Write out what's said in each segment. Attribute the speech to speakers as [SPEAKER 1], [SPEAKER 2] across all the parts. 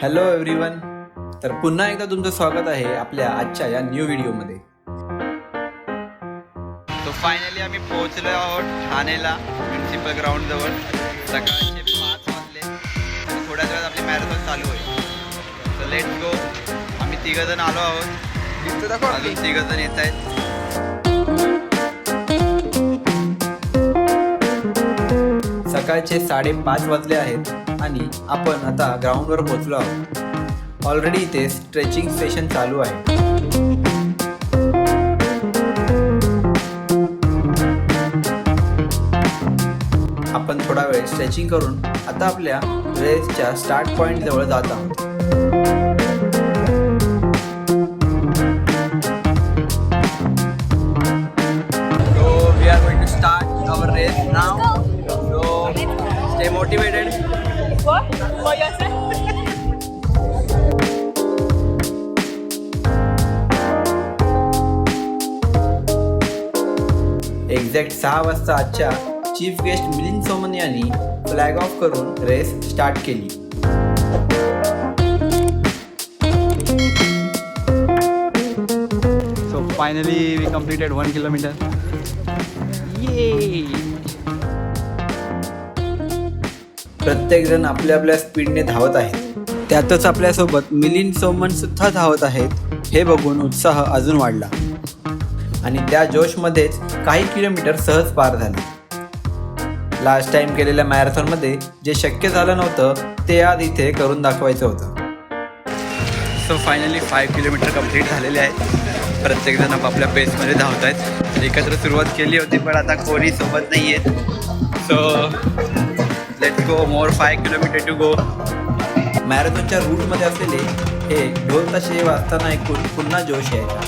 [SPEAKER 1] Hello everyone. तर पुन्हा एकदा तुमचं स्वागत आहे आपल्या आजच्या या न्यू व्हिडिओमध्ये. तो फायनली आम्ही पोहोचलो आहोत ठाणेला म्युन्सिपल ग्राउंड जवळ. सकाळचे 5 वाजले आणि थोड्याच वेळात आपली मॅरेथॉन चालू होईल. तर लेट्स गो. आम्ही 3 जण आलो आहोत. अजून 3 जण येत आहेत. सकाळचे 5:30 वाजले आहेत आणि आपण आता ग्राउंडवर पोहोचलो आहोत. ऑलरेडी इथे स्ट्रेचिंग सेशन चालू आहे. आपण थोडा वेळ स्ट्रेचिंग करून आता आपल्या रेसच्या स्टार्ट पॉइंट जवळ जात आहोत. So we are going to start our race now. Stay motivated.
[SPEAKER 2] What? For yourself?
[SPEAKER 1] Exact 6 वाजता आजच्या चीफ गेस्ट मिलिंद सोमन यांनी फ्लॅग ऑफ करून रेस स्टार्ट केली.
[SPEAKER 3] So finally we completed 1 kilometer. Yay!
[SPEAKER 1] प्रत्येक जण आपल्या आपल्या स्पीडने धावत आहेत. त्यातच आपल्यासोबत मिलिंद सोमन सुद्धा धावत आहेत. हे बघून उत्साह अजून वाढला आणि त्या जोशमध्येच काही किलोमीटर सहज पार झाले. लास्ट टाइम केलेल्या मॅरेथॉनमध्ये जे शक्य झालं नव्हतं ते आज इथे करून दाखवायचं होतं.
[SPEAKER 3] सो फायनली 5 किलोमीटर कंप्लीट झालेले आहेत. प्रत्येकजण आपल्या पेसमध्ये धावत आहेत. एकत्र सुरुवात केली होती पण आता कोणी सोबत नाही आहेत. So let's go. More 5 kilometre to go.
[SPEAKER 1] मॅरेथॉनच्या रूटमध्ये असलेले हे ढोल ताशे वाजताना ऐकून पुन्हा जोश यायचा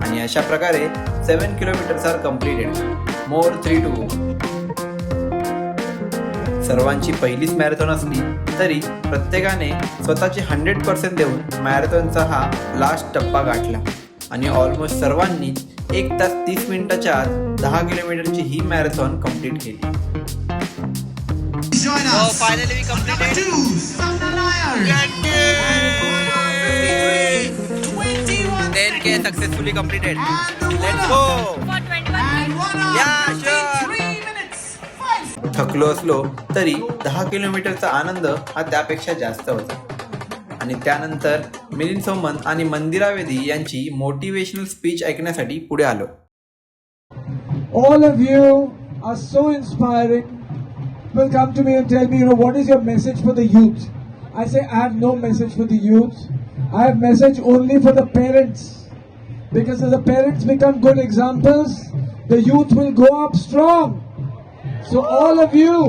[SPEAKER 1] आणि अशा प्रकारे 7 kilometres are completed. More 3 to go. सर्वांची पहिलीच मॅरेथॉन असली तरी प्रत्येकाने स्वतःचे 100% देऊन मॅरेथॉनचा हा लास्ट टप्पा गाठला आणि ऑलमोस्ट सर्वांनी 1 तास 30 मिनिटाच्या आत 10 किलोमीटरची ही मॅरेथॉन कंप्लीट केली.
[SPEAKER 3] Finally we completed. 10K successfully completed. Let's go.
[SPEAKER 2] For 21
[SPEAKER 3] या शुअर.
[SPEAKER 1] थकलो असलो तरी 10 किलोमीटरचा आनंद हा त्यापेक्षा जास्त होता. आणि त्यानंतर मिलिंद सोमन आणि मंदिरा वेदी यांची मोटिवेशनल स्पीच ऐकण्यासाठी पुढे आलो.
[SPEAKER 4] All of you are so inspiring. Will come to me and tell me, what is your message for the youth? I say, I have no message for the youth. I have message only for the parents. Because if the parents become good examples, the youth will go up strong. So all of you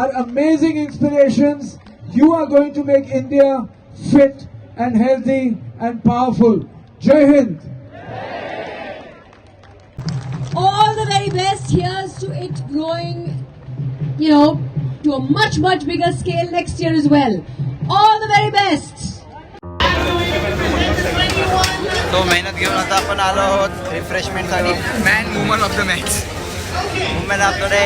[SPEAKER 4] are amazing inspirations. You are going to make India fit and healthy and powerful. Jai Hind.
[SPEAKER 2] all the very best. Here's to it growing, to a much, much bigger scale next year as well. All the very best.
[SPEAKER 1] तो मेहनत घेऊन आता आपण आलो आहोत रिफ्रेशमेंटसाठी.
[SPEAKER 3] Man woman of the match.
[SPEAKER 1] Women of the day.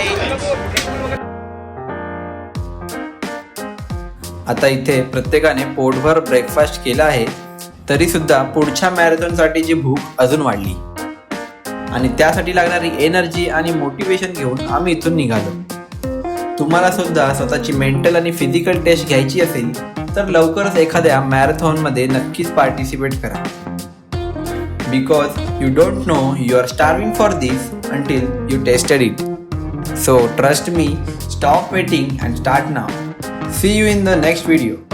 [SPEAKER 1] आता इथे प्रत्येकाने पोटभर ब्रेकफास्ट केला आहे तरी सुद्धा पुढच्या मॅरेथॉनसाठी जी भूक अजून वाढली आणि त्यासाठी लागणारी एनर्जी आणि मोटिवेशन घेऊन आम्ही इथून निघालो. तुम्हाला सुद्धा स्वतःची मेंटल आणि फिजिकल टेस्ट घ्यायची असेल तर लवकरच एखाद्या मॅरेथॉनमध्ये नक्कीच पार्टिसिपेट करा. Because you don't know you are starving for this until you tasted it. So trust me, stop waiting and start now. See you in the next video.